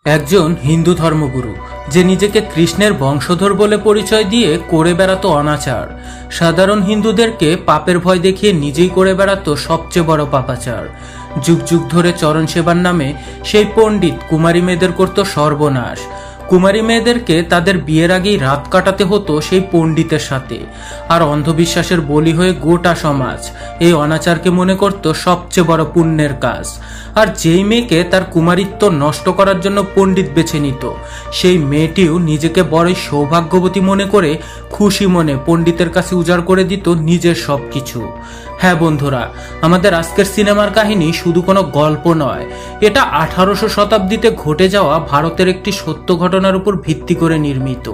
একজন হিন্দু ধর্মগুরু যে নিজেকে কৃষ্ণের বংশধর বলে পরিচয় দিয়ে করে বেড়াতো অনাচার, সাধারণ হিন্দুদেরকে পাপের ভয় দেখিয়ে নিজেই করে বেড়াতো সবচেয়ে বড় পাপাচার। যুগ যুগ ধরে চরণ সেবার নামে সেই পণ্ডিত কুমারী মেয়েদের করত সর্বনাশ। কুমারী মেয়েদেরকে তাদের বিয়ের আগেই রাত কাটাতে হতো সেই পণ্ডিতের সাথে, আর অন্ধবিশ্বাসের বলি হয়ে গোটা সমাজ এই অনাচারকে মনে করত সবচেয়ে বড় পুণ্যের কাজ। আর যেই মেয়েকে তার কুমারিত্ব নষ্ট করার জন্য পণ্ডিত বেছে নিত, সেই মেয়েটিও নিজেকে বড়ই সৌভাগ্যবতী মনে করে খুশি মনে পণ্ডিতের কাছে উজাড় করে দিত নিজের সবকিছু। হ্যাঁ বন্ধুরা, আমাদের আজকের সিনেমার কাহিনী শুধু কোনো গল্প নয়, এটা 1800 শতাব্দীতে ঘটে যাওয়া ভারতের একটি সত্য ঘটনার উপর ভিত্তি করে নির্মিত।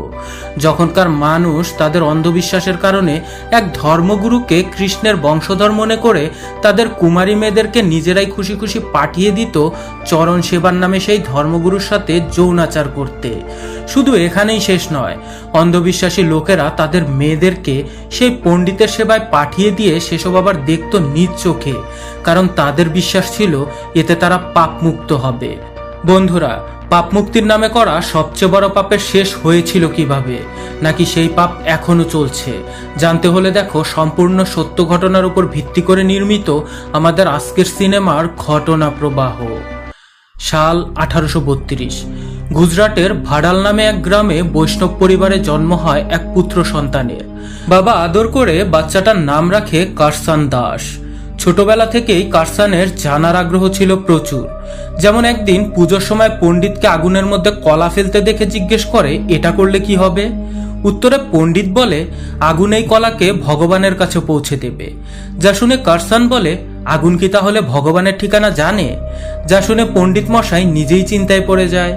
যখনকার মানুষ তাদের অন্ধবিশ্বাসের কারণে এক ধর্মগুরুকে কৃষ্ণের বংশধর মনে করে তাদের কুমারী মেয়েদেরকে নিজেরাই খুশি খুশি পাঠিয়ে দিত চরণ সেবার নামে সেই ধর্মগুরুর সাথে যৌনাচার করতে। শুধু এখানেই শেষ নয়, অন্ধবিশ্বাসী লোকেরা তাদের মেয়েদেরকে সেই পণ্ডিতের সেবায় পাঠিয়ে দিয়ে সেসব আবার দেখত নিজ চোখে, কারণ তাদের বিশ্বাস ছিল এতে তারা পাপ মুক্ত হবে। বন্ধুরা, পাপ মুক্তির নামে করা সবচেয়ে বড় পাপের শেষ হয়েছিল কিভাবে, নাকি সেই পাপ এখনো চলছে, জানতে হলে দেখো সম্পূর্ণ সত্য ঘটনার উপর ভিত্তি করে নির্মিত আমাদের আজকের সিনেমার ঘটনা প্রবাহ। সাল 1832। গুজরাটের ভাডাল নামে এক গ্রামে বৈষ্ণব পরিবারে জন্ম হয় এক পুত্র সন্তানের। বাবা আদর করে বাচ্চাটার নাম রাখে কারসান দাস। ছোটবেলা থেকেই কারসানের জানার আগ্রহ ছিল প্রচুর। যেমন একদিন পুজোর সময় পণ্ডিতকে আগুনের মধ্যে কলা ফেলতে দেখে জিজ্ঞেস করে, এটা করলে কি হবে? উত্তরে পণ্ডিত বলে, আগুন এই কলাকে ভগবানের কাছে পৌঁছে দেবে। যা শুনে কারসান বলে, আগুন কি তাহলে ভগবানের ঠিকানা জানে? যা শুনে পণ্ডিত মশাই নিজেই চিন্তায় পড়ে যায়।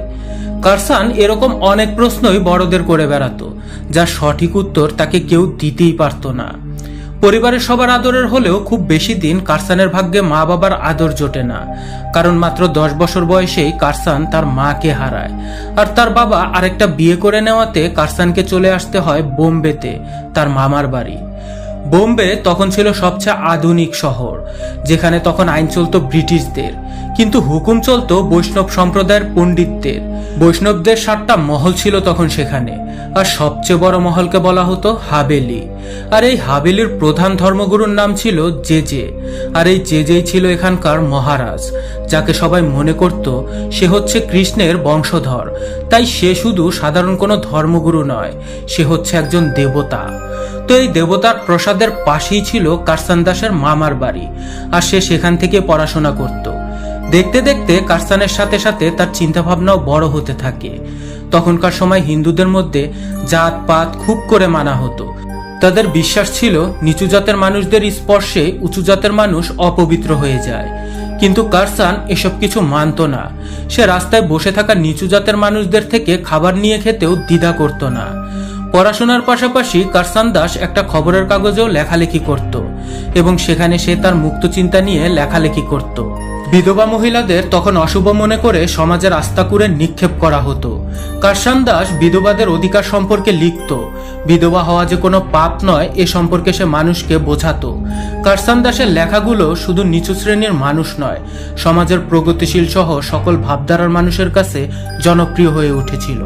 কারসান এরকম অনেক প্রশ্নই বড়দের করে বেড়াতো, যার সঠিক উত্তর তাকে কেউ দিতেই পারত না। পরিবারের সবার আদরের হলেও খুব বেশি দিন কারসানের ভাগ্যে মা বাবার আদর জোটে না, কারণ মাত্র 10 বছর বয়সেই কারসান তার মাকে হারায়। আর তার বাবা আরেকটা বিয়ে করে নেওয়াতে কারসানকে চলে আসতে হয় বোম্বেতে, তার মামার বাড়ি। বোম্বে তখন ছিল সবচেয়ে আধুনিক শহর, যেখানে তখন আইন চলতো ব্রিটিশদের, কিন্তু হুকুম চলতো বৈষ্ণব সম্প্রদায়ের পণ্ডিতদের। বৈষ্ণবদের 7টা মহল ছিল তখন সেখানে, আর সবচেয়ে বড় মহলকে বলা হতো হাভেলি। আর এই হাভেলির প্রধান ধর্মগুরুর নাম ছিল জেজে। আর এই জেজেই ছিল এখানকার মহারাজ, যাকে সবাই মনে করত সে হচ্ছে কৃষ্ণের বংশধর। তাই সে শুধু সাধারণ কোনো ধর্মগুরু নয়, সে হচ্ছে একজন দেবতা। তো এই দেবতার প্রসাদের পাশেই ছিল কারসান দাসের মামার বাড়ি, আর সে সেখান থেকে পড়াশোনা করত। দেখতে দেখতে কারসানের সাথে সাথে তার চিন্তাভাবনাও বড় হতে থাকে। তখনকার সময় হিন্দুদের মধ্যে জাত পাত খুব করে মানা হতো। তাদের বিশ্বাস ছিল নিচু জাতের মানুষদের স্পর্শে উঁচু জাতের মানুষ অপবিত্র হয়ে যায়। কিন্তু কারসান এসব কিছু মানত না। সে রাস্তায় বসে থাকা নিচু জাতের মানুষদের থেকে খাবার নিয়ে খেতেও দ্বিধা করত না। পড়াশোনার পাশাপাশি কারসান দাস একটা খবরের কাগজেও লেখালেখি করত, এবং সেখানে সে তার মুক্ত চিন্তা নিয়ে লেখালেখি করত। বিধবা মহিলাদের তখন অশুভ মনে করে সমাজের আস্তাকুরে নিক্ষেপ করা হতো। কারসান দাস বিধবাদের অধিকার সম্পর্কে লিখত। বিধবা হওয়া যে কোনো পাপ নয়, এ সম্পর্কে সে মানুষকে বোঝাতো। কারসান দাসের লেখাগুলো শুধু নিচু শ্রেণীর মানুষ নয়, সমাজের প্রগতিশীল সহ সকল ভাবধারার মানুষের কাছে জনপ্রিয় হয়ে উঠেছিল।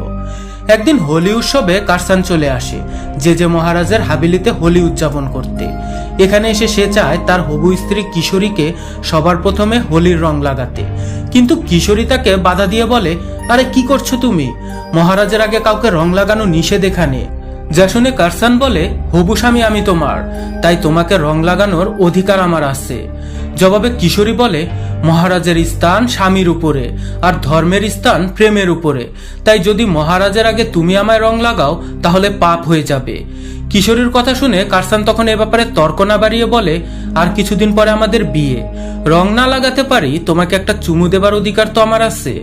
একদিন হোলি উৎসবে কারসান চলে আসে জেজে মহারাজের হাভেলিতে হোলি উদযাপন করতে। এখানে এসে সে চায় তার হবু স্ত্রী কিশোরীকে সবার প্রথমে হোলির রং লাগাতে, কিন্তু কিশোরী তাকে বাধা দিয়ে বলে, আরে কি করছো তুমি? মহারাজের আগে কাউকে রং লাগানো নিষেধ এখানে। যা শুনে কারসান বলে, হবু স্বামী আমি তোমার, তাই তোমাকে রং লাগানোর অধিকার আমার আছে। জবাবে কিশোরী বলে, মহারাজের স্থান স্বামীর উপরে, আর ধর্মের স্থান প্রেমের উপরে, তাই যদি মহারাজের আগে তুমি আমায় রং লাগাও তাহলে পাপ হয়ে যাবে। কিশোরীর কথা শুনে কারসান তখন এ ব্যাপারে তর্ক না বাড়িয়ে বলে, আর কিছুদিন পরে আমাদের বিয়ে, রং না লাগাতে পারি, তোমাকে একটা চুমু দেবার অধিকার তো আমার আছে।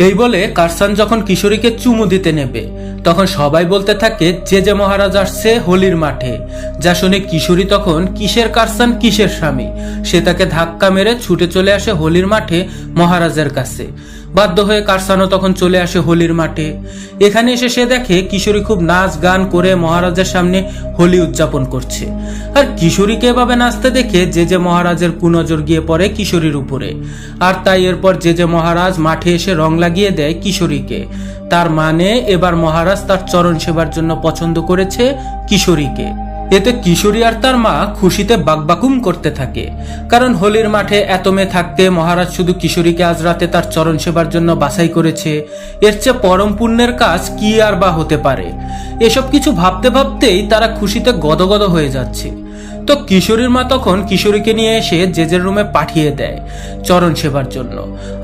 এই বলে কারসান যখন কিশোরীকে চুমু দিতে নেবে, তখন সবাই বলতে থাকে যে মহারাজ আসছে হোলির মাঠে। যা শুনে কিশোরী তখন কিসের কারসান কিসের স্বামী, সে তাকে ধাক্কা মেরে ছুটে চলে আসে হোলির মাঠে মহারাজের কাছে। বাধ্য হয়ে কারসানও তখন চলে আসে হোলির মাঠে। এখানে এসে সে দেখে কিশোরী খুব নাচ গান করে মহারাজের সামনে হোলি উদযাপন করছে। আর কিশোরীকে এভাবে নাচতে দেখে যে মহারাজের কুনজর গিয়ে পড়ে কিশোরীর উপরে। আর তাই এরপর যে মহারাজ মাঠে এসে রং লাগিয়ে দেয় কিশোরীকে। তার মানে এবার মহারাজ তার চরণ সেবার জন্য পছন্দ করেছে কিশোরীকে। এতে কিশোরী আর তার মা খুশিতে বাকবাকুম করতে থাকে, কারণ হোলির মাঠে এত মেয়ে থাকতে মহারাজ শুধু কিশোরীকে আজ রাতে তার চরণ সেবার জন্য বাছাই করেছে। এর চেয়ে পরম পুণ্যের কাজ কি আর বা হতে পারে। এসব কিছু ভাবতে ভাবতেই তারা খুশিতে গদগদ হয়ে যাচ্ছে। তো কিশোরীর মা তখন কিশোরীকে নিয়ে এসে জেজের রুমে পাঠিয়ে দেয় চরণ সেবার জন্য।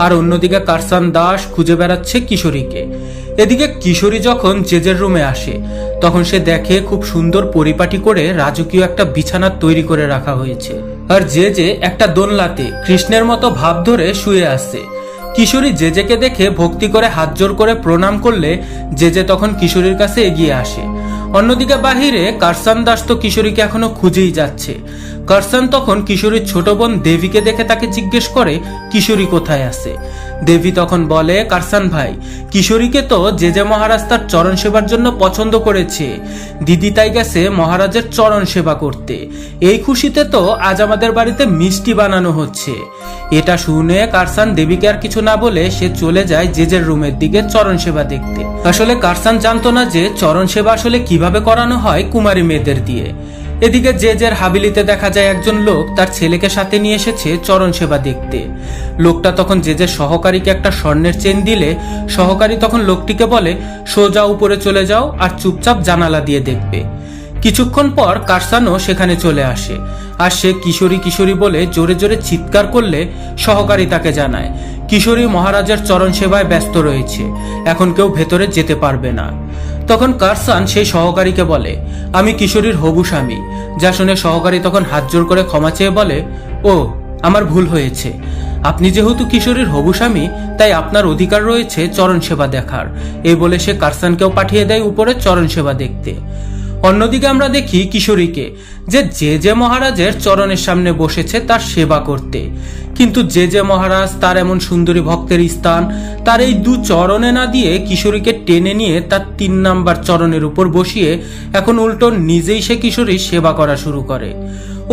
আর অন্যদিকে কারসান দাস খুঁজে বেড়াচ্ছে কিশোরীকে। এদিকে কিশোরী যখন জেজের রুমে আসে তখন সে দেখে খুব সুন্দর পরিপাটি করে রাজকীয় একটা বিছানা তৈরি করে রাখা হয়েছে। আর জেজে একটা দোলনাতে কৃষ্ণের মতো ভাব ধরে শুয়ে আছে। কিশোরী জেজেকে দেখে ভক্তি করে হাত জোর করে প্রণাম করলে জেজে তখন কিশোরীর কাছে এগিয়ে আসে। অন্যদিকে বাহিরে কারসান দাস তো কিশোরীকে এখনো খুঁজেই যাচ্ছে। কারসান তখন কিশোরীর ছোট বোন দেবীকে দেখে তাকে জিজ্ঞেস করে কিশোরী কোথায় আছে। দেবী তখন বলে, কারসান ভাই, কিশোরীকে তো জেজে মহারাজ তার চরণ সেবার জন্য পছন্দ করেছে। দিদি তাই গেছে মহারাজের চরণ সেবা করতে। এই খুশিতে তো আজ আমাদের বাড়িতে মিষ্টি বানানো হচ্ছে। এটা শুনে কারসান দেবীকে আর কিছু না বলে সে চলে যায় জেজের রুমের দিকে চরণ সেবা দেখতে। আসলে কারসান জানতো না যে চরণ সেবা আসলে কিভাবে করানো হয় কুমারী মেয়েদের দিয়ে। এদিকে জেজের হাবিলিতে দেখা যায় একজন লোক তার ছেলেকে সাথে নিয়ে এসেছে চরণ সেবা দেখতে। লোকটা তখন জেজের সহকারীকে একটা স্বর্ণের চেন দিলে সহকারী তখন লোকটিকে বলে, সোজা উপরে চলে যাও আর চুপচাপ জানালা দিয়ে দেখবে। কিছুক্ষণ পর কারসানও সেখানে চলে আসে। আর সে কিশোরী কিশোরী বলে জোরে জোরে চিৎকার করলে সহকারী তাকে জানায় কিশোরী মহারাজের চরণ সেবায় ব্যস্ত রয়েছে, এখন কেউ ভেতরে যেতে পারবে না। তখন কারসান সেই সহকারীকে বলে, আমি কিশোরীর হবু স্বামী। যা শুনে সহকারী তখন হাত জোর করে ক্ষমা চেয়ে বলে, ও আমার ভুল হয়েছে। আপনি যেহেতু কিশোরীর হবু স্বামী তাই আপনার অধিকার রয়েছে চরণ সেবা দেখার। এই বলে সে কারসানকেও পাঠিয়ে দেয় উপরে চরণ সেবা দেখতে। অন্যদিকে আমরা দেখি কিশোরীকে যে মহারাজের চরণের সামনে বসেছে তার সেবা করতে। কিন্তু যে মহারাজ তার এমন সুন্দরী ভক্তের স্থান তার এই দু চরণে না দিয়ে কিশোরীকে টেনে নিয়ে তার 3 নাম্বার চরণের উপর বসিয়ে এখন উল্টো নিজেই সে কিশোরীর সেবা করা শুরু করে।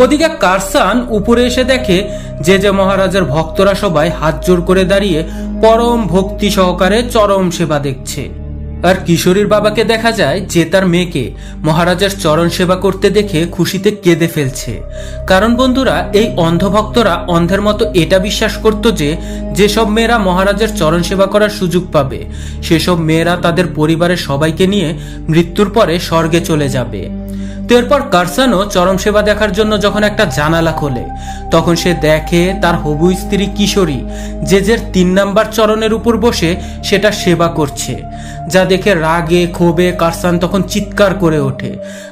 ওদিকে কারসান উপরে এসে দেখে যে মহারাজের ভক্তরা সবাই হাত জোর করে দাঁড়িয়ে পরম ভক্তি সহকারে চরম সেবা দেখছে। আর কিশোরীর বাবাকে দেখা যায় যে তার মেয়েকে মহারাজের চরণ সেবা করতে দেখে খুশিতে কেঁদে ফেলছে। কারণ বন্ধুরা, এই অন্ধভক্তরা অন্ধের মতো এটা বিশ্বাস করত যে যেসব মেয়েরা মহারাজের চরণ সেবা করার সুযোগ পাবে সেসব মেয়েরা তাদের পরিবারের সবাইকে নিয়ে মৃত্যুর পরে স্বর্গে চলে যাবে। তো এরপর কারসানও চরম সেবা দেখার জন্য যখন একটা জানালা খোলে তখন সে দেখে তার হবু স্ত্রী কিশোরী জেজের 3 নাম্বার চরণের উপর বসে সেটা সেবা করছে। যা দেখে রাগে ক্ষোভে কারসান তখন চিৎকার করে ওঠে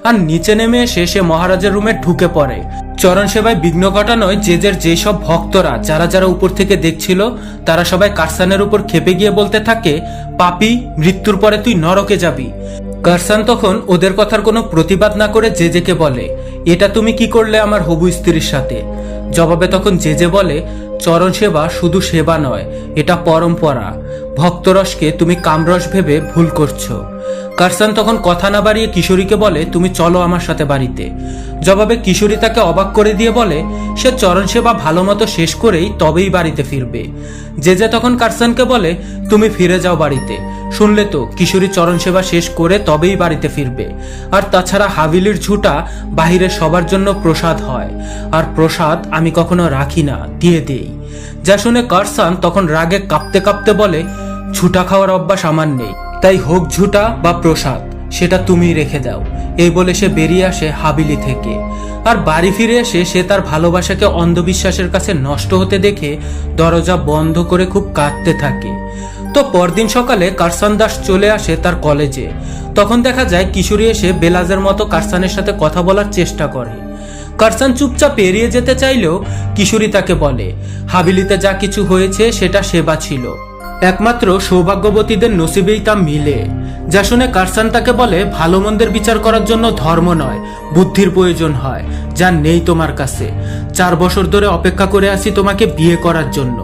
আর নিচে নেমে এসে সে মহারাজের রুমে ঢুকে পড়ে। চরণ সেবায় বিঘ্ন ঘটানোয় জেজের যেসব ভক্তরা যারা উপর থেকে দেখছিল তারা সবাই কারসানের উপর ক্ষেপে গিয়ে বলতে থাকে, পাপী, মৃত্যুর পরে তুই নরকে যাবি। কারসান তখন ওদের কথার কোনো প্রতিবাদ না করে জেজেকে বলে, এটা তুমি কি করলে আমার হবু স্ত্রীর সাথে? জবাবে তখন জেজে বলে, চরণ সেবা শুধু সেবা নয়, এটা পরম্পরা। ভক্তরসকে তুমি কামরস ভেবে ভুল করছো। কারসান তখন কথা না বাড়িয়ে কিশোরীকে বলে, তুমি চলো আমার সাথে বাড়িতে। জবাবে কিশোরী তাকে অবাক করে দিয়ে বলে সে চরণ সেবা ভালো মতো শেষ করেই তবেই বাড়িতে ফিরবে। জেজে তখন কারসানকে বলে, তুমি ফিরে যাও বাড়িতে। শুনলে তো, কিশোরী চরণ সেবা শেষ করে তবেই বাড়িতে ফিরবে। আর তাছাড়া হাবিলির ঝুটা বাহিরে সবার জন্য প্রসাদ হয়, আর প্রসাদ আমি কখনো রাখি না, দিয়ে দেই। যা শুনে কারসান তখন রাগে কাঁপতে কাঁপতে বলে, ঝুটা খাওয়ার অভ্যাস আমার নেই, তাই হোক ঝুটা বা প্রসাদ সেটা তুমি রেখে দাও। এই বলে সে বেরিয়ে আসে হাবিলি থেকে। আর বাড়ি ফিরে এসে সে তার ভালোবাসাকে অন্ধবিশ্বাসের কাছে নষ্ট হতে দেখে দরজা বন্ধ করে খুব কাঁদতে থাকে। তো পরদিন সকালে কারসান দাস চলে আসে তার কলেজে। তখন দেখা যায় কিশোরী এসে বেলাজের মতো কারসানের সাথে কথা বলার চেষ্টা করে। কারসান চুপচাপ এড়িয়ে যেতে চাইলেও কিশোরী তাকে বলে, হাবিলিতে যা কিছু হয়েছে সেটা সেবা ছিল। একমাত্র সৌভাগ্যবতীদের নসিবেই তা মিলে। যা শুনে কারসান তাকে বলে, ভালো মন্দের বিচার করার জন্য ধর্ম নয়, বুদ্ধির প্রয়োজন হয়, যা নেই তোমার কাছে। 4 বছর ধরে অপেক্ষা করে আছি তোমাকে বিয়ে করার জন্য।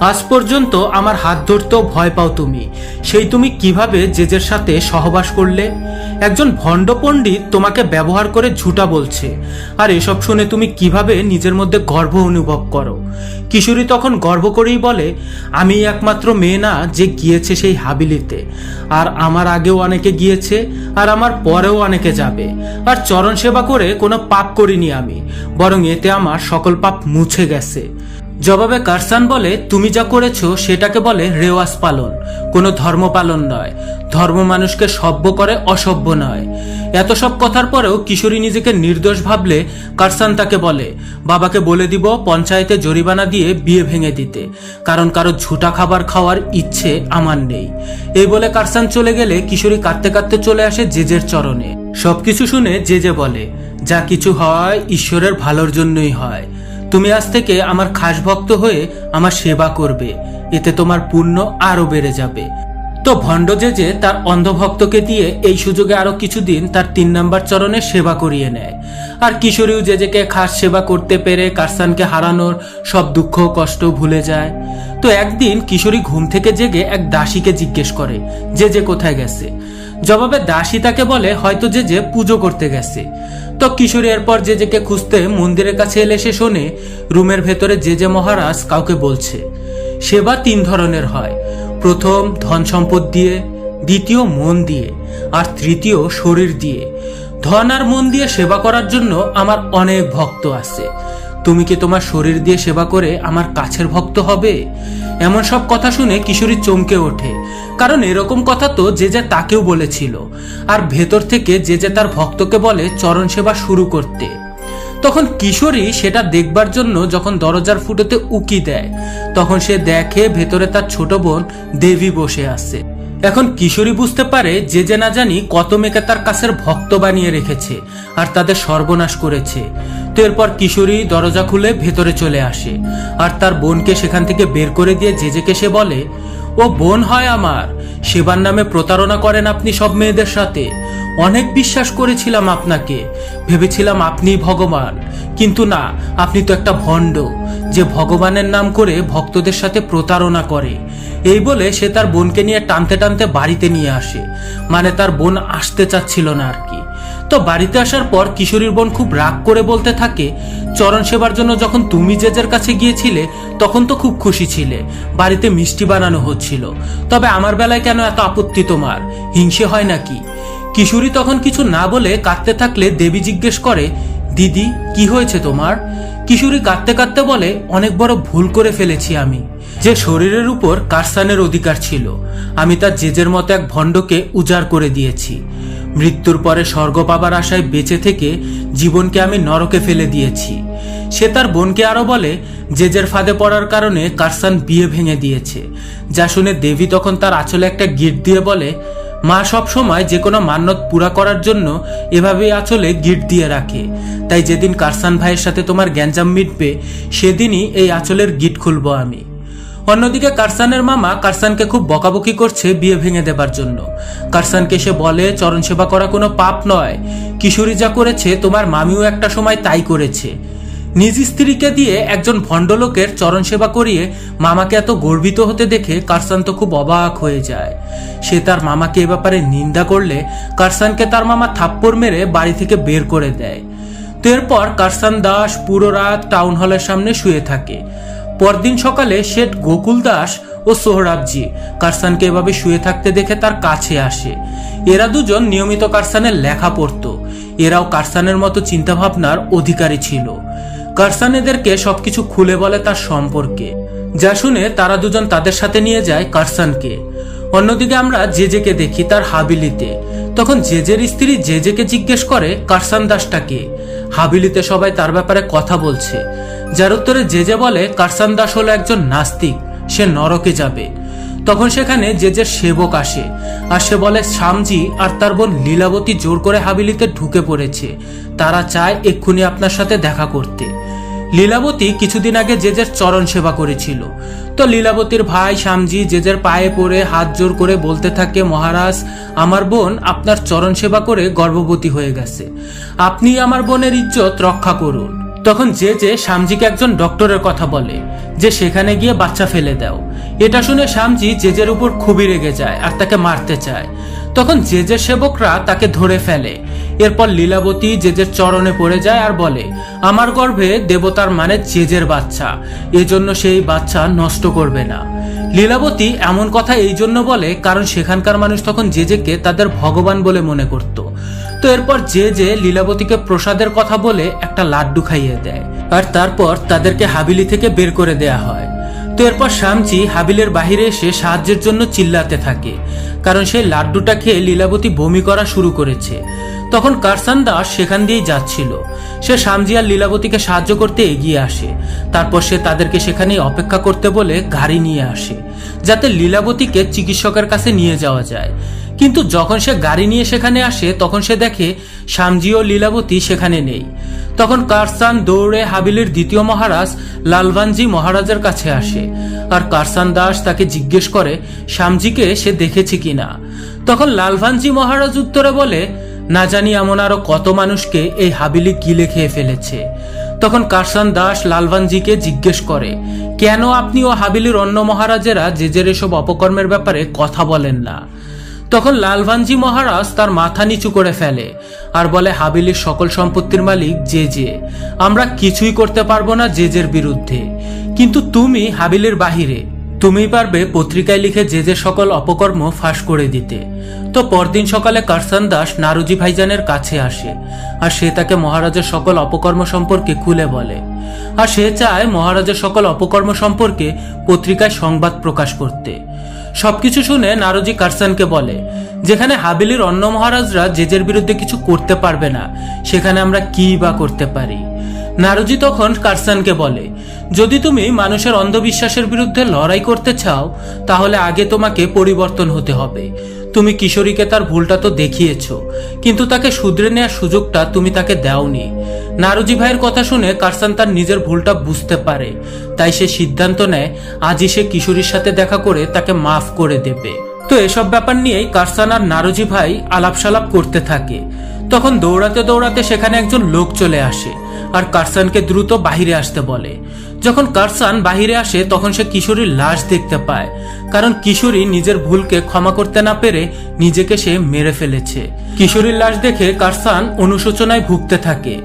আজ পর্যন্ত আমার হাত ধরতেও ভয় পাও তুমি। সেই তুমি কিভাবে জেজের সাথে সহবাস করলে? একজন ভণ্ড পণ্ডিত তোমাকে ব্যবহার করে ঝুটা বলছে, আর এসব শুনে তুমি কিভাবে নিজের মধ্যে গর্ব অনুভব করো? কিশোরী তখন গর্ব করেই বলে, আমি একমাত্র মেয়ে না যে গিয়েছে সেই হাবিলিতে, আর আমার আগেও অনেকে গিয়েছে, আর আমার পরেও অনেকে যাবে। আর চরণ সেবা করে কোনো পাপ করিনি আমি, বরং এতে আমার সকল পাপ মুছে গেছে। জবাবে কারসান বলে, তুমি যা করেছো সেটাকে বলে রেওয়াজ পালন, কোনো ধর্ম পালন নয়। ধর্ম মানুষকে সভ্য করে, অসভ্য নয়। এত সব কথার পরেও কিশোরী নিজেকে নির্দোষ ভাবলে কারসান তাকে বলে, বাবাকে বলে দিব পঞ্চায়েতে জরিমানা দিয়ে বিয়ে ভেঙে দিতে, কারণ কারো ঝুটা খাবার খাওয়ার ইচ্ছে আমার নেই। এই বলে কারসান চলে গেলে কিশোরী কাঁদতে কাঁদতে চলে আসে জেজের চরণে। সবকিছু শুনে জেজে বলে, যা কিছু হয় ঈশ্বরের ভালোর জন্যই হয়। তুমি আজ থেকে আমার খাস ভক্ত হয়ে আমার সেবা করবে, এতে তোমার পুণ্য আরো বেড়ে যাবে। তো ভণ্ড জেজে তার অন্ধভক্তকে দিয়ে এই সুযোগে আরো কিছুদিন তার 3 নম্বর চরণে সেবা করিয়ে নেয়। আর কিশোরীও জেজেকে খাস সেবা করতে পেরে কারসানকে হারানোর সব দুঃখ কষ্ট ভুলে যায়। তো একদিন কিশোরী ঘুম থেকে জেগে এক দাসীকে জিজ্ঞেস করে, জেজে কোথায় গেছে? জবাবে দাসী তাকে বলে, হয়তো জেজে পুজো করতে গেছে। তো কিশোরী এরপর জেজেকে খুঁজতে মন্দিরের কাছে এলে সে শোনে রুমের ভেতরে জেজে মহারাজ কাউকে বলছে, সেবা 3 ধরনের হয়। প্রথম ধন সম্পদ দিয়ে, দ্বিতীয় মন দিয়ে, আর তৃতীয় শরীর দিয়ে। ধন আর মন দিয়ে সেবা করার জন্য আমার অনেক ভক্ত আছে। তুমি কি তোমার শরীর দিয়ে সেবা করে আমার কাছের ভক্ত হবে? এমন সব কথা শুনে কিশোরী চমকে ওঠে, কারণ এরকম কথা তো জেজে তাকেও বলেছিল। আর ভেতর থেকে জেজে তার ভক্তকে বলে চরণ সেবা শুরু করতে। তখন কিশোরী সেটা দেখবার জন্য যখন দরজার ফুটোতে উকি দেয়, তখন সে দেখে ভেতরে তার ছোট বোন দেবী বসে আছে। এখন কিশোরী বুঝতে পারে যে না জানি কত মেয়েকে তার কাছের ভক্ত বানিয়ে রেখেছে আর তাদের সর্বনাশ করেছে। তো এরপর কিশোরী দরজা খুলে ভেতরে চলে আসে, আর তার বোনকে সেখান থেকে বের করে দিয়ে জেজেকে সে বলে, ও বোন হয় আমার, সেবার নামে প্রতারণা করেন আপনি সব মেয়েদের সাথে। অনেক বিশ্বাস করেছিলাম আপনাকে, ভেবেছিলাম আপনিই ভগবান, কিন্তু না, আপনি তো একটা ভণ্ড যে ভগবানের নাম করে ভক্তদের সাথে প্রতারণা করে। এই বলে সে তার বোনকে নিয়ে টানতে টানতে বাড়িতে নিয়ে আসে, মানে তার বোন আসতে চাচ্ছিল না আর কি। তো বাড়িতে আসার পর কিশোরীর বোন খুব রাগ করে বলতে থাকে, চরণ সেবার জন্য যখন তুমি জেজের কাছে গিয়েছিলে তখন তো খুব খুশি ছিলে, বাড়িতে মিষ্টি বানানো হচ্ছিল, তবে আমার বেলায় কেন এত আপত্তি তোমার? হিংসে হয় নাকি? কিশোরী তখন কিছু না বলে কাঁদতে থাকলে দেবী জিজ্ঞেস করে, দিদি কি হয়েছে তোমার? কিশোরী কাঁদতে কাঁদতে বলে, অনেক বড় ভুল করে ফেলেছি আমি। যে শরীরের উপর কারসানের অধিকার ছিল, আমি তার জেজের মতো এক ভণ্ডকে উজাড় করে দিয়েছি। মৃত্যুর পরে স্বর্গ পাবার আশায় বেঁচে থেকে জীবনকে আমি নরকে ফেলে দিয়েছি। সে তার বোনকে আরো বলে, জেজের ফাঁদে পড়ার কারণে কারসান বিয়ে ভেঙে দিয়েছে। যা শুনে দেবী তখন তার আঁচলে একটা গিট দিয়ে বলে, মা সব সময় যে কোনো মান্যত পুরা করার জন্য এভাবেই আঁচলে গিট দিয়ে রাখে, তাই যেদিন কারসান ভাইয়ের সাথে তোমার গ্যাঞ্জাম মিটবে সেদিনই এই আঁচলের গিট খুলবো আমি। অন্যদিকে কারসানের মামা কারসানকে খুব বকাবকি করছে বিয়ে ভেঙে দেবার জন্য। কারসানকে সে বলে, চরণ সেবা করা কোনো পাপ নয়, কিশোরী যা করেছে তোমার মামিও একটা সময় তাই করেছে। নিজ স্ত্রীকে দিয়ে একজন ভণ্ডলোকের চরণ সেবা করিয়ে মামাকে এত গর্বিত হতে দেখে কারসান তো খুব অবাক হয়ে যায়। সে তার মামাকে এ ব্যাপারে নিন্দা করলে কারসানকে তার মামা থাপ্পড় মেরে বাড়ি থেকে বের করে দেয়। তো এরপর কারসান দাস পুরো রাত টাউন হলের সামনে শুয়ে থাকে। পরদিন সকালে শেঠ গোকুল দাস ও সোহরাবজি কারসানকে এভাবে শুয়ে থাকতে দেখে তার কাছে আসে। এরা দুজন নিয়মিত কারসানের লেখা পড়তো, এরাও কারসানের মতো চিন্তাভাবনার অধিকারী ছিল। কারসান এদেরকে সবকিছু খুলে বলে তার সম্পর্কে, যা শুনে তারা দুজন তাদের সাথে নিয়ে যায় কারসানকে। অন্যদিকে আমরা জেজেকে দেখি তার হাবিলিতে। তখন জেজের স্ত্রী জেজেকে জিজ্ঞেস করে, কারসান দাসটাকে? হাবিলিতে সবাই তার ব্যাপারে কথা বলছে, যার উত্তরে জেজে বলে, কারসান দাস হলো একজন নাস্তিক, সে নরকে যাবে। তখন সেখানে জেজের সেবক আসে, আর সে বলে, শ্যামজি আর তার বোন লীলাবতী জোর করে হাবিলিতে ঢুকে পড়েছে, তারা চায় এক্ষুনি আপনার সাথে দেখা করতে। লীলাবতী কিছুদিন আগে জেজের চরণ সেবা করেছিল। তো লীলাবতীর ভাই শ্যামজি জেজের পায়ে পড়ে হাত জোর করে বলতে থাকে, মহারাজ, আমার বোন আপনার চরণ সেবা করে গর্ভবতী হয়ে গেছে, আপনি আমার বোনের ইজ্জত রক্ষা করুন। তখন জেজে শ্যামজিকে একজন ডক্টরের কথা বলে যে সেখানে গিয়ে বাচ্চা ফেলে দাও। এটা শুনে শ্যামজি জেজের উপর খুবই রেগে যায় আর তাকে মারতে চায়। তখন জেজের সেবকরা তাকে ধরে ফেলে। এরপর লীলাবতী জেজের চরণে পড়ে যায় আর বলে, আমার গর্ভে দেবতার মানে জেজের বাচ্চা, এজন্য সেই বাচ্চা নষ্ট করবে না। লীলাবতী এমন কথা এই জন্য বলে কারণ সেখানকার মানুষ তখন জেজেকে তাদের ভগবান বলে মনে করত। তো এরপর জেজে লীলাবতীকে প্রসাদের কথা বলে একটা লাড্ডু খাইয়ে দেয় আর তারপর তাদেরকে হাবিলি থেকে বের করে দেয়া হয়। তো এরপর শ্যামজি হাবিলের বাহিরে এসে সাহায্যের জন্য চিল্লাতে থাকে কারণ সেই লাড্ডুটা খেয়ে লীলাবতী বমি করা শুরু করেছে। তখন কারসান দাস সেখান দিয়েই যাচ্ছিল। সে শ্যামজি আর লীলাবতীকে সাহায্য করতে এগিয়ে আসে। তারপর সে তাদেরকে সেখানেই অপেক্ষা করতে বলে গাড়ি নিয়ে আসে যাতে লীলাবতীকে চিকিৎসকের কাছে নিয়ে যাওয়া যায়। কিন্তু যখন সে গাড়ি নিয়ে সেখানে আসে তখন সে দেখে শ্যামজি ও লীলাবতী সেখানে নেই। তখন কারসান দৌড়ে হাবিলের দ্বিতীয় মহারাজ লালভানজি মহারাজের কাছে আসে আর কারসান দাস তাকে জিজ্ঞেস করে শ্যামজিকে সে দেখেছে কিনা। তখন লালভানজি মহারাজ উত্তরে বলে, না জানি এমন আরো কত মানুষকে এই হাবিলি গিলে খেয়ে ফেলেছে। তখন কারসান দাস লালভানজিকে জিজ্ঞেস করে, কেন আপনি ও হাবিলির অন্য মহারাজেরা জেজের এসব অপকর্মের ব্যাপারে কথা বলেন না। তখন লালভানজি মহারাজ তার মাথা নিচু করে ফেলে আর বলে, হাবিলির সকল সম্পত্তির মালিক জেজে, আমরা কিছুই করতে পারবো না জেজের বিরুদ্ধে, কিন্তু তুমি হাবিলির বাহিরে, তুমিই পারবে পত্রিকায় লিখে জেজের সকল অপকর্ম ফাঁস করে দিতে। তো পরদিন সকালে কারসান দাস নারুজি ভাইজানের কাছে আসে আর সে তাকে মহারাজের সকল অপকর্ম সম্পর্কে খুলে বলে আর সে চায় মহারাজের সকল অপকর্ম সম্পর্কে পত্রিকায় সংবাদ প্রকাশ করতে। সবকিছু শুনে নারুজি কারসানকে বলে, যেখানে হাবিলির অন্য মহারাজরা জেজের বিরুদ্ধে কিছু করতে পারবে না সেখানে আমরা কি বা করতে পারি। নারুজি তখন কারসানকে বলে, যদি তুমি মানুষের অন্ধবিশ্বাসের বিরুদ্ধে লড়াই করতে চাও তাহলে আগে তোমাকে পরিবর্তন হতে হবে। তুমি কিশোরীকে তার ভুলটা তো দেখিয়েছো, কিন্তু তাকে শুধরে নেওয়ার সুযোগটা তুমি তাকে দাওনি। নারুজি ভাইয়ের কথা শুনে কারসান তার নিজের ভুলটা বুঝতে পারে, তাই সে সিদ্ধান্ত নেয় আজই সে কিশোরীর সাথে দেখা করে তাকে মাফ করে দেবে। তো এসব ব্যাপার নিয়েই কারসান আর নারুজি ভাই আলাপ সালাপ করতে থাকে। তখন দৌড়াতে দৌড়াতে সেখানে একজন লোক চলে আসে আর কারসানকে দ্রুত বাহিরে আসতে বলে। যখন কারসান বাহিরে আসে তখন সে কিশোরীর লাশ দেখতে পায়, কারণ কিশোরী নিজের ভুলকে ক্ষমা করতে না পেরে নিজেকে সে মেরে ফেলেছে। কিশোরীর লাশ দেখে কারসান অনুশোচনায় ভুগতে থাকে।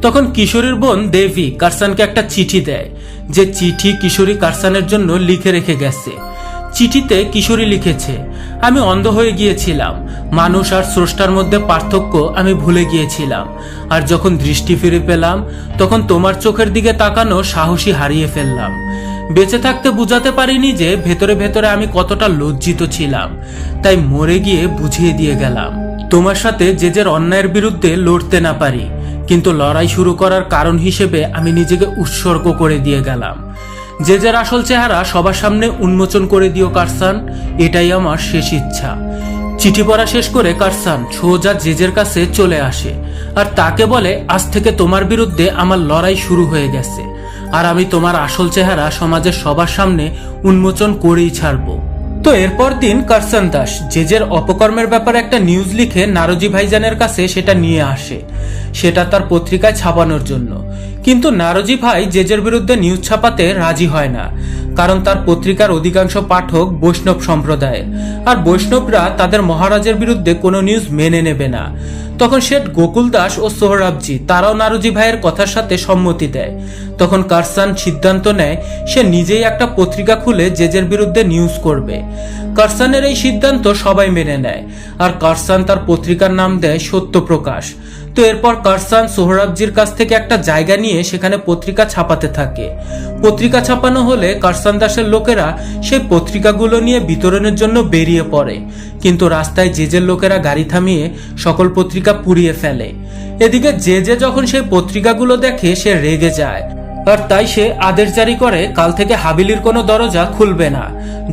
তখন কিশোরীর বোন দেবী কারসানকে একটা চিঠি দেয়, যে চিঠি কিশোরী কারসানের জন্য লিখে রেখে গেছে। চিঠিতে কিশোরী লিখেছে, আমি অন্ধ হয়ে গিয়েছিলাম, মানুষ আর স্রষ্টার মধ্যে পার্থক্য আমি ভুলে গিয়েছিলাম, আর যখন দৃষ্টি ফিরে পেলাম তখন তোমার চোখের দিকে তাকানো সাহসী হারিয়ে ফেললাম। বেঁচে থাকতে বুঝাতে পারিনি যে ভেতরে ভেতরে আমি কতটা লজ্জিত ছিলাম, তাই মরে গিয়ে বুঝিয়ে দিয়ে গেলাম। তোমার সাথে জেজের অন্যায়ের বিরুদ্ধে লড়তে না পারি, কিন্তু লড়াই শুরু করার কারণ হিসেবে আমি নিজেকে উৎসর্গ করে দিয়ে গেলাম। জেজের আসল চেহারা সবার সামনে উন্মোচন করে দিও কারসান, এটাই আমার শেষ ইচ্ছা। চিঠি পড়া শেষ করে কারসান সোজা জেজের কাছে চলে আসে আর তাকে বলে, আজ থেকে তোমার বিরুদ্ধে আমার লড়াই শুরু হয়ে গেছে আর আমি তোমার আসল চেহারা সমাজের সবার সামনে উন্মোচন করেই ছাড়বো। তো এরপর দিন কারসান দাস জেজের অপকর্মের ব্যাপারে একটা নিউজ লিখে নারুজি ভাইজানের কাছে সেটা নিয়ে আসে, সেটা তার পত্রিকায় ছাপানোর জন্য। কিন্তু নারুজি ভাই জেজের বিরুদ্ধে নিউজ ছাপাতে রাজি হয় না, কারণ তার পত্রিকার অধিকাংশ পাঠক বৈষ্ণব সম্প্রদায়ের, আর বৈষ্ণবরা তাদের মহারাজের বিরুদ্ধে কোনো নিউজ মেনে নেবে না। তখন শেঠ গোকুল দাস ও সোহরাবজি তারাও নারুজি ভাইয়ের কথার সাথে সম্মতি দেয়। তখন কারসান সিদ্ধান্ত নেয় সে নিজেই একটা পত্রিকা খুলে জেজের বিরুদ্ধে নিউজ করবে। কারসানের এই সিদ্ধান্ত সবাই মেনে নেয় আর কারসান তার পত্রিকার নাম দেয় সত্যপ্রকাশ। তো এরপর কারসান সোহরাবজির কাছ থেকে একটা জায়গা নিয়ে সেখানে পত্রিকা ছাপাতে থাকে। পত্রিকা ছাপানো হলে কারসান দাসের লোকেরা সেই পত্রিকাগুলো নিয়ে বিতরণের জন্য বেরিয়ে পড়ে, কিন্তু রাস্তায় জেজের লোকেরা গাড়ি থামিয়ে সকল পত্রিকা পুড়িয়ে ফেলে। এদিকে জেজে যখন সেই পত্রিকাগুলো দেখে সে রেগে যায় আর তাই সে আদেশ জারি করে কাল থেকে হাবিলির কোনো দরজা খুলবে না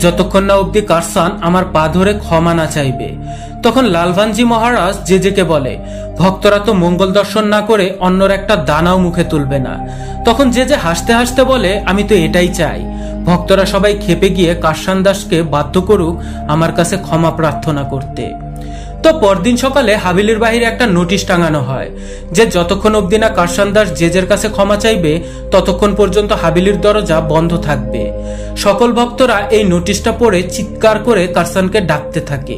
যতক্ষণ না অবধি কারসান আমার পা ধরে ক্ষমা না চাইবে। তখন লালভানজি মহারাজ জেজেকে বলে, ভক্তরা তো মঙ্গল দর্শন না করে অন্যর একটা দানাও মুখে তুলবে না। তখন জেজে হাসতে হাসতে বলে, আমি তো এটাই চাই, ভক্তরা সবাই খেপে গিয়ে কারসান দাসকে বাধ্য করুক আমার কাছে ক্ষমা প্রার্থনা করতে। তো পরদিন সকালে হাবিলির বাহিরে একটা নোটিশ টাঙানো হয় যে যতক্ষণ অবধি না কারসান দাস জেজের কাছে ক্ষমা চাইবে ততক্ষণ পর্যন্ত হাবিলির দরজা বন্ধ থাকবে। সকল ভক্তরা এই নোটিশটা পড়ে চিৎকার করে কারসানকে ডাকতে থাকে।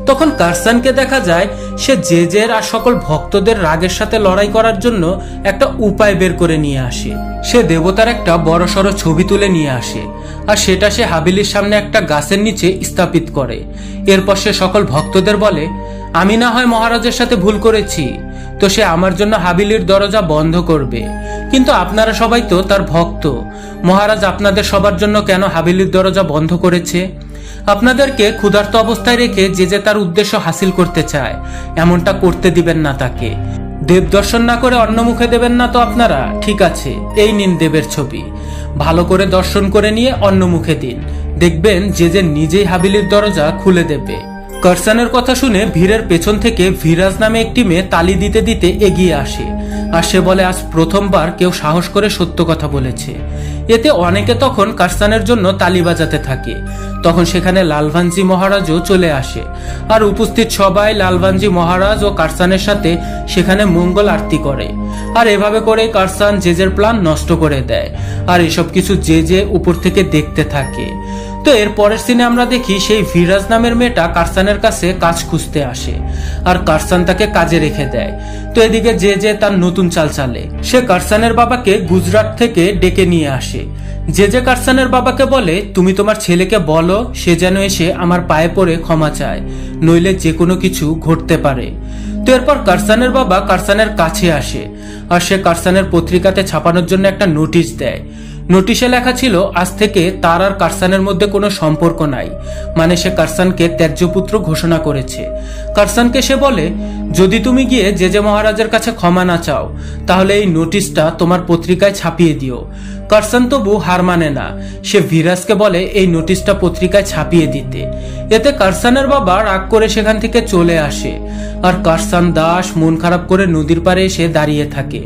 তখন কারসানকে দেখা যায় সে জেজের আর সকল ভক্তদের রাগের সাথে লড়াই করার জন্য একটা উপায় বের করে নিয়ে আসে। সে দেবতার একটা বড়সড় ছবি তুলে নিয়ে আসে আর সেটা সে হাবিলির সামনে একটা গাছের নিচে স্থাপিত করে। এরপর সে সকল ভক্তদের বলে, আমি না হয় মহারাজের সাথে ভুল করেছি, তো সে আমার জন্য হাবিলির দরজা বন্ধ করবে, কিন্তু আপনারা সবাই তো তার ভক্ত, মহারাজ আপনাদের সবার জন্য কেন হাবিলির দরজা বন্ধ করেছে? আপনাদেরকে ক্ষুধার্ত অবস্থায় রেখে যে তার উদ্দেশ্য হাসিল করতে চায় এমনটা করতে দিবেন না তাকে। দেব দর্শন না করে অন্য মুখে দেবেন না তো আপনারা? ঠিক আছে, এই নিন দেবের ছবি, ভালো করে দর্শন করে নিয়ে অন্য মুখে দিন, দেখবেন যে নিজেই হাবিলির দরজা খুলে দেবে। কারসানের কথা শুনে ভিড়ের পেছন থেকে ভিরাজ নামে একটি মেয়ে তালি দিতে দিতে এগিয়ে আসে আর সে বলে, আজ প্রথমবার কেউ সাহস করে সত্য কথা বলেছে। এতে অনেকে তখন কারসানের জন্য তালি বাজাতে থাকে। তখন সেখানে লালভানজি মহারাজও চলে আসে আর উপস্থিত সবাই লালভানজি মহারাজ ও কারসানের সাথে সেখানে মঙ্গল আরতি করে। আর এভাবে করে কারসান জেজের প্ল্যান নষ্ট করে দেয় আর এসব কিছু জেজে উপর থেকে দেখতে থাকে। তো এর পরের সিনে আমরা দেখি সেই ভিরাজ নামের মেয়েটা কারসানের কাছে কাজ খুঁজতে আসে আর কারসান তাকে কাজে রেখে দেয়। তো এদিকে যে তার নতুন চাল চালে, সে কারসানের বাবাকে গুজরাট থেকে ডেকে নিয়ে আসে। যে কারসানের বাবাকে বলে, তুমি তোমার ছেলেকে বলো সে যেন এসে আমার পায়ে পড়ে ক্ষমা চায়, নইলে যে কোনো কিছু ঘটতে পারে। তো এরপর কারসানের বাবা কারসানের কাছে আসে আর সে কারসানের পত্রিকাতে ছাপানোর জন্য একটা নোটিশ দেয়। নোটিশে লেখা ছিল আজ থেকে তার আর কারসানের মধ্যে কোনো সম্পর্ক নাই, মানে সে কারসানকে ত্যায্যপুত্র ঘোষণা করেছে। কারসানকে সে বলে, যদি তুমি গিয়ে যে মহারাজের কাছে ক্ষমা না চাও তাহলে এই নোটিশটা তোমার পত্রিকায় ছাপিয়ে দিও। কারসান তবু হার মানে না, সে ভিরাজকে বলে এই নোটিশটা পত্রিকায় ছাপিয়ে দিতে। এতে কারসানের বাবা রাগ করে সেখান থেকে চলে আসে আর কারসান দাস মন খারাপ করে নদীর পাড়ে এসে দাঁড়িয়ে থাকে।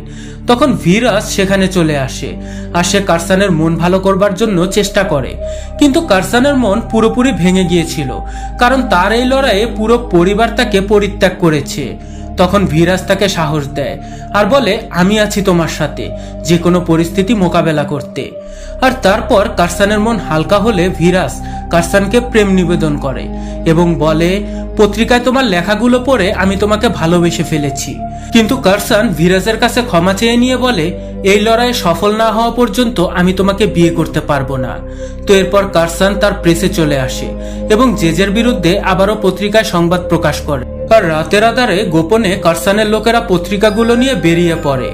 তখন ভিরাজ সেখানে চলে আসে আর সে কারসানের মন ভালো করবার জন্য চেষ্টা করে, কিন্তু কারসানের মন পুরোপুরি ভেঙে গিয়েছিল, কারণ তার এই লড়াইয়ে পুরো পরিবার তাকে পরিত্যাগ করেছে। তখন ভিরাজ তাকে সাহস দেয় আর বলে, আমি আছি তোমার সাথে যে কোনো পরিস্থিতি মোকাবেলা করতে। আর তারপর কারসানের মন হালকা হলে ভিরাজ কারসানকে প্রেম নিবেদন করে এবং বলে, পত্রিকায় তোমার লেখাগুলো পড়ে আমি তোমাকে ভালোবেসে ফেলেছি। কিন্তু কারসান ভিরাজের কাছে ক্ষমা চেয়ে নিয়ে বলে, এই লড়াইয়ে সফল না হওয়া পর্যন্ত আমি তোমাকে বিয়ে করতে পারবো না। তো এরপর কারসান তার প্রেসে চলে আসে এবং জেজের বিরুদ্ধে আবারও পত্রিকায় সংবাদ প্রকাশ করে। আর রাতের আধারে গোপনে কারসানের লোকেরা পত্রিকাগুলো নিয়ে বেরিয়ে পড়ে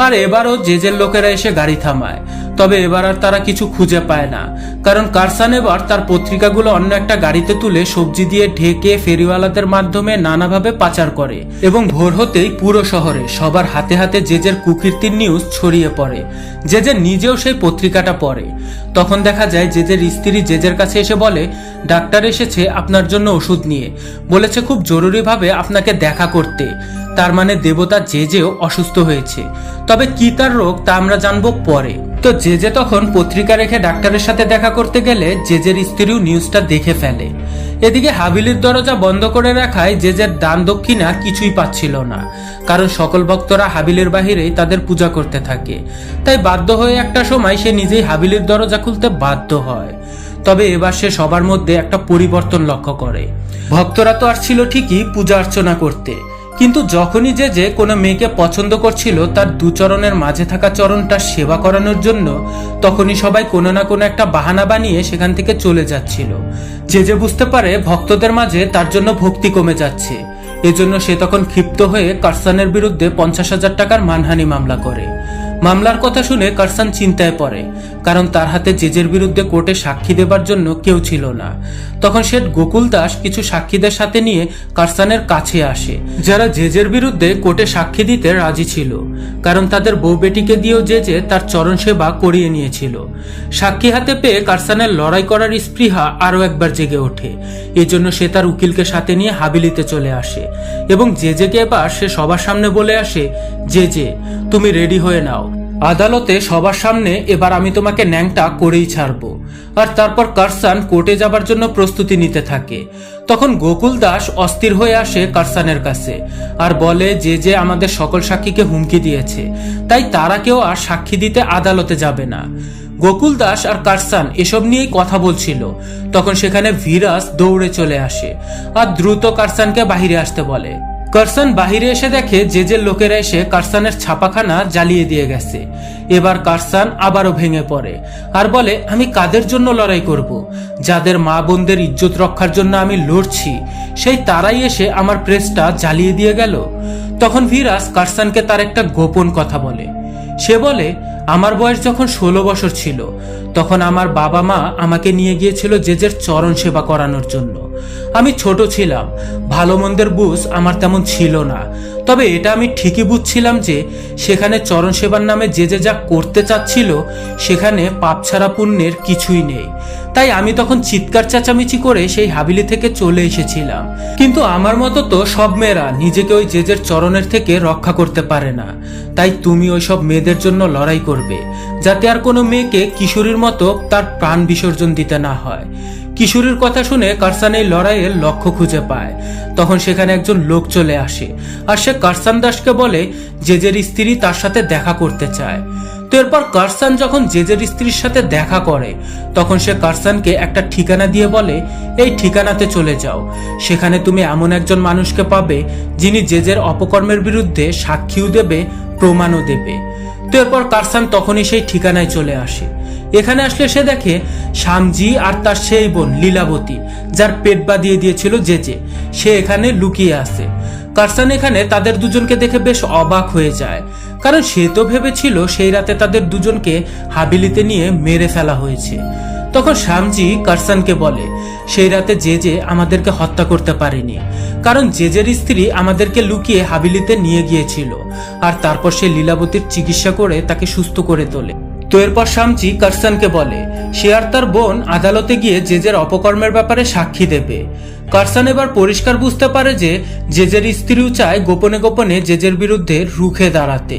আর এবারও জেজের লোকেরা এসে গাড়ি থামায়। তবে এবার আর তারা কিছু খুঁজে পায় না, কারণ কারসান এবার তার পত্রিকাগুলো অন্য একটা গাড়িতে তুলে সবজি দিয়ে ঢেকে ফেরিওয়ালাদের মাধ্যমে নানাভাবে পাচার করে এবং ভোর হতেই পুরো শহরে সবার হাতে হাতে জেজের কুকীর্তির নিউজ ছড়িয়ে পড়ে। জেজে নিজেও সেই পত্রিকাটা পড়ে। তখন দেখা যায় জেজের স্ত্রী জেজের কাছে এসে বলে, ডাক্তার এসেছে আপনার জন্য ওষুধ নিয়ে, বলেছে খুব জরুরিভাবে আপনাকে দেখা করতে। তার মানে দেবতা জেজেও অসুস্থ হয়েছে, তবে কি তার রোগ তা আমরা জানবো পরে। তো জেজে তখন পত্রিকা রেখে ডাক্তারের সাথে দেখা করতে গেলে জেজের স্ত্রীও নিউজটা দেখে ফেলে। এদিকে হাবিলির দরজা বন্ধ করে রাখায় জেজের দান দক্ষিণা কিছুই পাচ্ছিল না, কারণ সকল ভক্তরা হাবিলের বাহিরেই তাদের পূজা করতে থাকে। তাই বাধ্য হয়ে একটা সময় সে নিজেই হাবিলির দরজা খুলতে বাধ্য হয়। তবে এবার সে সবার মধ্যে একটা পরিবর্তন লক্ষ্য করে। ভক্তরা তো আসছিল ঠিকই পূজা অর্চনা করতে, কিন্তু যখনই যে কোনো মেয়েকে পছন্দ করছিল তার দু চরণের মাঝে থাকা চরণটা সেবা করানোর জন্য, তখনই সবাই কোনো না কোনো একটা বাহানা বানিয়ে সেখান থেকে চলে যাচ্ছিল। যে বুঝতে পারে ভক্তদের মাঝে তার জন্য ভক্তি কমে যাচ্ছে, এজন্য সে তখন ক্ষিপ্ত হয়ে কারসানের বিরুদ্ধে 50,000 টাকার মানহানি মামলা করে। মামলার কথা শুনে কারসান চিন্তায় পড়ে, কারণ তার হাতে জেজের বিরুদ্ধে কোর্টে সাক্ষী দেবার জন্য কেউ ছিল না। তখন শেঠ গোকুল দাস কিছু সাক্ষীদের সাথে নিয়ে কারসানের কাছে আসে, যারা জেজের বিরুদ্ধে কোর্টে সাক্ষী দিতে রাজি ছিল, কারণ তাদের বউ বেটিকে দিয়েও জেজে তার চরণ সেবা করিয়ে নিয়েছিল। সাক্ষী হাতে পেয়ে কারসানের লড়াই করার স্পৃহা আরো একবার জেগে ওঠে। এজন্য সে তার উকিলকে সাথে নিয়ে হাবিলিতে চলে আসে এবং জেজেকে এবার সে সবার সামনে বলে আসে, জেজে তুমি রেডি হয়ে নাও, আদালতে সবার সামনে এবার আমি তোমাকে ন্যাংটা করেই ছাড়বো। আর তারপর কারসান কোর্টে যাবার জন্য প্রস্তুতি নিতে থাকে। তখন গোকুল দাস অস্থির হয়ে আসে কারসানের কাছে আর বলে যে আমাদের সকল সাক্ষীকে হুমকি দিয়েছে, তাই তারা কেউ আর সাক্ষী দিতে আদালতে যাবে না। গোকুল দাস আর কারসান এসব নিয়েই কথা বলছিল। তখন সেখানে ভিরাস দৌড়ে চলে আসে আর দ্রুত কারসানকে বাহিরে আসতে বলে। কারসান বাহিরে এসে দেখে জেজের লোকেরা এসে কারসানের ছাপাখানা জ্বালিয়ে দিয়ে গেছে। এবার কারসান আবারও ভেঙে পড়ে আর বলে, আমি কাদের জন্য লড়াই করব? যাদের মা বোনদের ইজ্জত রক্ষার জন্য আমি লড়ছি, সেই তারাই এসে আমার প্রেসটা জ্বালিয়ে দিয়ে গেল। তখন ভিরাস কারসানকে তার একটা গোপন কথা বলে। সে বলে, আমার বয়স যখন 16 বছর ছিল তখন আমার বাবা মা আমাকে নিয়ে গিয়েছিল জেজের চরণ সেবা করানোর জন্য। আমি ছোট ছিলাম, ভালো মন্দের বুঝ আমার তেমন ছিল না, তবে এটা আমি ঠিকই বুঝছিলাম যে সেখানে চরণ সেবার নামে জেজে যা করতে চাচ্ছিল সেখানে পাপ ছাড়া পুণ্যের কিছুই নেই। তাই আমি তখন চিৎকার চেঁচামেচি করে সেই হাবিলি থেকে চলে এসেছিলাম। কিন্তু আমার মতো তো সব মেয়েরা নিজেকে ওই জেজের চরণের থেকে রক্ষা করতে পারে না, তাই তুমি ওই সব মেয়েদের জন্য লড়াই করবে, যাতে আর কোনো মেয়েকে কিশোরীর মতো তার প্রাণ বিসর্জন দিতে না হয়। কিশোরীর কথা শুনে কারসান এই লড়াইয়ের লক্ষ্য খুঁজে পায়। তখন সেখানে একজন লোক চলে আসে আর সে কারসান দাসকে বলে জেজের স্ত্রী তার সাথে দেখা করতে চায়। তো এরপর কারসান যখন জেজের স্ত্রীর সাথে দেখা করে তখন সে কারসানকে একটা ঠিকানা দিয়ে বলে, এই ঠিকানাতে চলে যাও, সেখানে তুমি এমন একজন মানুষকে পাবে যিনি জেজের অপকর্মের বিরুদ্ধে সাক্ষীও দেবে, প্রমাণও দেবে। তো এরপর কারসান তখনই সেই ঠিকানায় চলে আসে। এখানে আসলে সে দেখে শ্যামজি আর তার সেই বোন লীলাবতী, যার পেট বাঁধিয়ে দিয়েছিল জেজে, সে এখানে লুকিয়ে আছে। কারসান এখানে তাদের দুজনকে দেখে বেশ অবাক হয়ে যায়, কারণ সে তো ভেবেছিল সেই রাতে তাদের দুজনকে হাবিলিতে নিয়ে মেরে ফেলা হয়েছে। তখন শ্যামজি কারসানকে বলে, সেই রাতে জেজে আমাদেরকে হত্যা করতে পারেনি, কারণ জেজের স্ত্রী আমাদেরকে লুকিয়ে হাবিলিতে নিয়ে গিয়েছিল আর তারপর সে লীলাবতীর চিকিৎসা করে তাকে সুস্থ করে তোলে। তো এরপর শ্যামজি কারসানকে বলে সে আর তার বোন আদালতে গিয়ে জেজের অপকর্মের ব্যাপারে সাক্ষী দেবে। কারসান এবার পরিষ্কার বুঝতে পারে যে জেজের স্ত্রীও চায় গোপনে গোপনে জেজের বিরুদ্ধে রুখে দাঁড়াতে।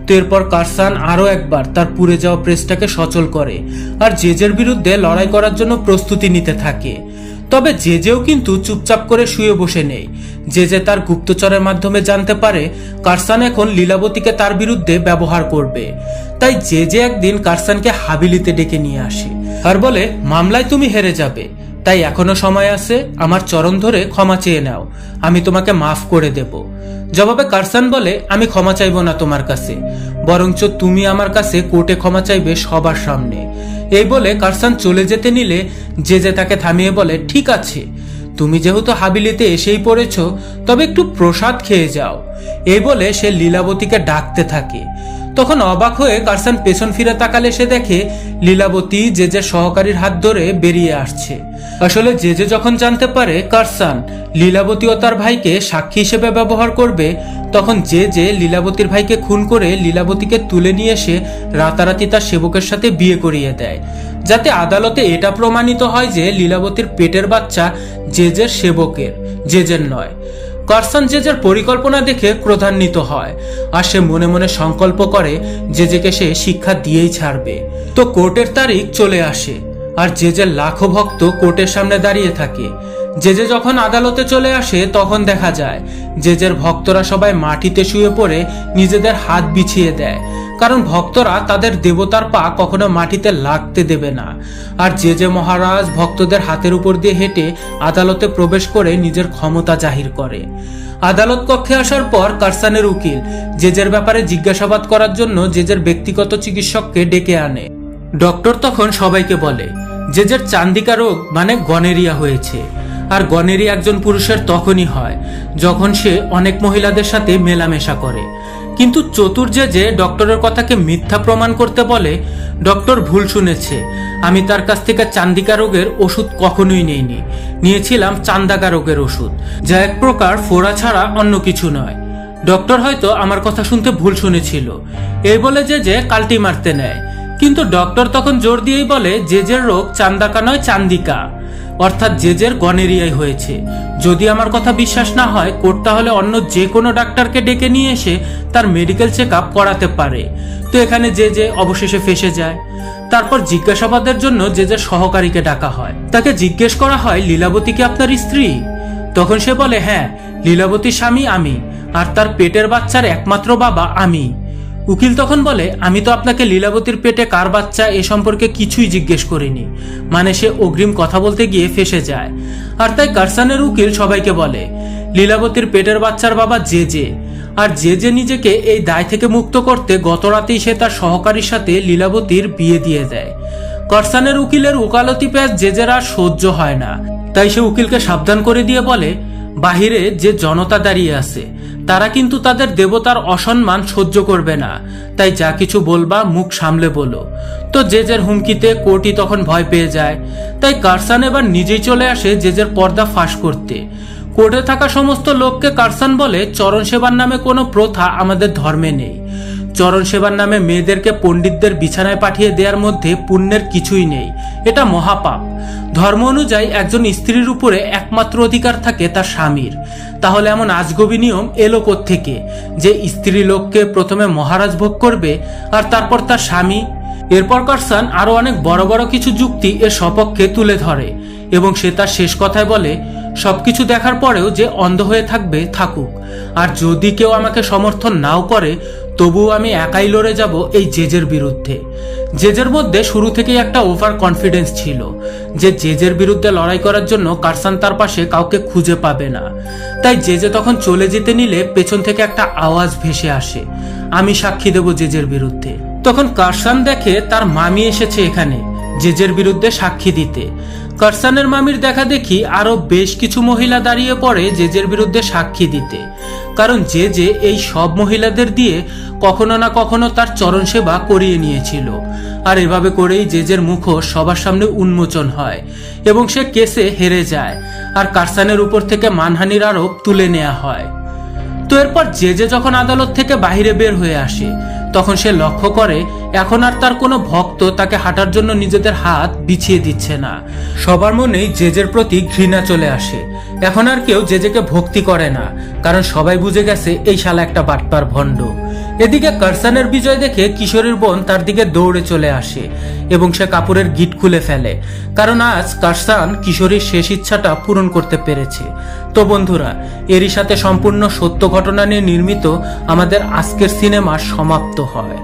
তো এরপর কারসান আরো একবার তার পুড়ে যাওয়া প্রেসটাকে সচল করে আর জেজের বিরুদ্ধে লড়াই করার জন্য প্রস্তুতি নিতে থাকে। তবে জেজেও কিন্তু চুপচাপ করে শুয়ে বসে নেই। জেজে তার গুপ্তচরের মাধ্যমে জানতে পারে কারসান এখন লীলাবতীকে তার বিরুদ্ধে ব্যবহার করবে। তাই জেজে একদিন কারসানকে হাবিলিতে ডেকে নিয়ে আসে আর বলে, মামলায় তুমি হেরে যাবে, তাই এখনো সময় আছে, আমার চরণ ধরে ক্ষমা চেয়ে নাও, আমি তোমাকে মাফ করে দেব। জবাবে কারসান বলে, আমি ক্ষমা চাইব না তোমার কাছে, বরঞ্চ তুমি আমার কাছে কোর্টে ক্ষমা চাইবে সবার সামনে। এই বলে কারসান চলে যেতে নিলে জেজে তাকে থামিয়ে বলে, ঠিক আছে, তুমি যেহেতু হাবিলিতে এসেই পড়েছ, তবে একটু প্রসাদ খেয়ে যাও। এই বলে সে লীলাবতীকে ডাকতে থাকে। তখন অবাক হয়ে কারসান পেছন ফিরে তাকালে সে দেখে লীলাবতী জেজের সহকারীর হাত ধরে বেরিয়ে আসছে। আসলে জেজে যখন জানতে পারে কারসান লীলাবতী ও তার ভাইকে সাক্ষী হিসেবে ব্যবহার করবে, তখন জেজে লীলাবতীর ভাইকে খুন করে লীলাবতীকে তুলে নিয়ে এসে রাতারাতি তার সেবকের সাথে বিয়ে করিয়ে দেয়, যাতে আদালতে এটা প্রমাণিত হয় যে লীলাবতীর পেটের বাচ্চা জেজের সেবকের, জেজের নয়। কারসান জেজের পরিকল্পনা দেখে ক্রোধান্বিত হয় আর সে মনে মনে সংকল্প করে জেজেকে সে শিক্ষা দিয়েই ছাড়বে। তো কোর্টের তারিখ চলে আসে আর জেজের লাখো ভক্ত কোর্টের সামনে দাঁড়িয়ে থাকে। জেজে যখন আদালতে চলে আসে তখন দেখা যায় জেজের ভক্তরা সবাই মাটিতে শুয়ে পড়ে নিজেদের হাত বিছিয়ে দেয়, কারণ ভক্তরা তাদের দেবতার পা কখনো মাটিতে লাগতে দেবে না। আর জেজে মহারাজ ভক্তদের হাতের উপর দিয়ে হেঁটে আদালতে প্রবেশ করে নিজের ক্ষমতা জাহির করে। আদালত কক্ষে আসার পর কারসানের উকিল জেজের ব্যাপারে জিজ্ঞাসাবাদ করার জন্য জেজের ব্যক্তিগত চিকিৎসককে ডেকে আনে। ডক্টর তখন সবাইকে বলে জেজের চান্দিকা রোগ মানে গনেরিয়া হয়েছে, আর গনেরিয়া একজন পুরুষের তখনই হয় যখন সে অনেক মহিলাদের সাথে মেলামেশা করে। কিন্তু চতুর যে ডক্টরের কথাকে মিথ্যা প্রমাণ করতে বলে, ডক্টর ভুল শুনেছে। আমি তার কাছ থেকে চান্দিকা রোগের ওষুধ কখনোই নেইনি, নিয়েছিলাম চান্দাকা রোগের ওষুধ, যা এক প্রকার ফোড়া ছাড়া অন্য কিছু নয়। ডক্টর হয়তো আমার কথা শুনতে ভুল শুনেছিল, এই বলে যে কাল্টি মারতে নেয়। কিন্তু ডক্টর তখন জোর দিয়েই বলে জেজের রোগ চান্দাকা নয় চান্দিকা, অর্থাৎ জেজের গনেরিয়ায় হয়েছে। যদি আমার কথা বিশ্বাস না হয়, কোর্ট তাহলে অন্য যে কোনো ডাক্তারকে ডেকে নিয়ে এসে তার মেডিকেল চেক আপ করাতে পারে। তো এখানে যে অবশেষে ফেসে যায়। তারপর জিজ্ঞাসাবাদের জন্য জেজের সহকারীকে ডাকা হয়। তাকে জিজ্ঞেস করা হয়, লীলাবতী কি আপনার স্ত্রী? তখন সে বলে, হ্যাঁ, লীলাবতীর স্বামী আমি, আর তার পেটের বাচ্চার একমাত্র বাবা আমি। উকিল তখন বলে, আমি তো আপনাকে লীলাবতীর পেটে কার বাচ্চা এ সম্পর্কে কিছুই জিজ্ঞেস করিনি। মানে সে অগ্রিম কথা বলতে গিয়ে ফেসে যায়। আর তাই কারসানের উকিল সবাইকে বলে, লীলাবতীর পেটের বাচ্চার বাবা জেজে। আর জেজে নিজেকে এই দায় থেকে মুক্ত করতে গত রাতেই সে তার সহকারীর সাথে লীলাবতীর বিয়ে দিয়ে দেয়। কারসানের উকিলের ওকালতি পেশ জেজের আর সহ্য হয় না, তাই সে উকিলকে সাবধান করে দিয়ে বলে, বাহিরে যে জনতা দাঁড়িয়ে আছে তারা কিন্তু তাদের দেবতার অসম্মান সহ্য করবে না, তাই যা কিছু বলবা মুখ সামলে বলো। তো জেজের হুমকিতে কোর্টই তখন ভয় পেয়ে যায়। তাই কারসান এবার নিজেই চলে আসে জেজের পর্দা ফাঁস করতে। কোর্টে থাকা সমস্ত লোককে কারসান বলে, চরণ সেবার নামে কোনো প্রথা আমাদের ধর্মে নেই। চরণ সেবার নামে মেয়েদেরকে পণ্ডিতদের বিছানায় পাঠিয়ে দেওয়ার মধ্যে পুণ্যের কিছুই নেই, এটা মহাপাপ। ধর্ম অনুযায়ী একজন স্ত্রীর উপরে একমাত্র অধিকার থাকে তার স্বামীর। তাহলে এমন আজগবি নিয়ম এলো কোত্থেকে যে স্ত্রী লোককে প্রথমে মহারাজ ভোগ করবে আর তারপর তার স্বামী? এরপর কারসান আরো অনেক বড় বড় কিছু যুক্তি এর সপক্ষে তুলে ধরে এবং সে তার শেষ কথায় বলে, সবকিছু দেখার পরেও যে অন্ধ হয়ে থাকবে থাকুক, আর যদি কেউ আমাকে সমর্থন নাও করে তবুও আমি একাই লড়ে যাব এই জেজের বিরুদ্ধে। জেজের মধ্যে শুরু থেকেই একটা ওভার কনফিডেন্স ছিল যে জেজের বিরুদ্ধে লড়াই করার জন্য কারসান তার পাশে কাউকে খুঁজে পাবে না। তাই জেজে তখন চলে যেতে নিলে পেছন থেকে একটা আওয়াজ ভেসে আসে, আমি সাক্ষী দেব জেজের বিরুদ্ধে। তখন কারসান দেখে তার মামি এসেছে এখানে জেজের বিরুদ্ধে সাক্ষী দিতে। কারসানের মামির দেখা দেখি আরো বেশ কিছু মহিলা দাঁড়িয়ে পড়ে জেজের বিরুদ্ধে সাক্ষী দিতে, কারণ জেজে এই সব মহিলাদের দিয়ে কখনো না কখনো তার চরণ সেবা করিয়ে নিয়েছিল। আর এভাবে করেই জেজের মুখোশ সবার সামনে উন্মোচন হয় এবং সে কেসে হেরে যায়, আর কারসানের উপর থেকে মানহানির আরোপ তুলে নেওয়া হয়। তো এরপর জেজে যখন আদালত থেকে বাইরে বের হয়ে আসে, তখন সে লক্ষ্য করে এখন আর তার কোনো ভক্ত তাকে হাঁটার জন্য নিজেদের হাত বিছিয়ে দিচ্ছে না। সবার মনেই জেজের প্রতি ঘৃণা চলে আসে। এখন আর কেউ জেজেকে ভক্তি করে না, কারণ সবাই বুঝে গেছে এই শালা একটা বাটপার ভণ্ড। এদিকে কারসানের বিজয় দেখে কিশোরীর বোন তার দিকে দৌড়ে চলে আসে এবং সে কাপড়ের গিট খুলে ফেলে, কারণ আজ কারসান কিশোরীর শেষ ইচ্ছাটা পূরণ করতে পেরেছে। তো বন্ধুরা, এরই সাথে সম্পূর্ণ সত্য ঘটনা নিয়ে নির্মিত আমাদের আজকের সিনেমা সমাপ্ত হয়।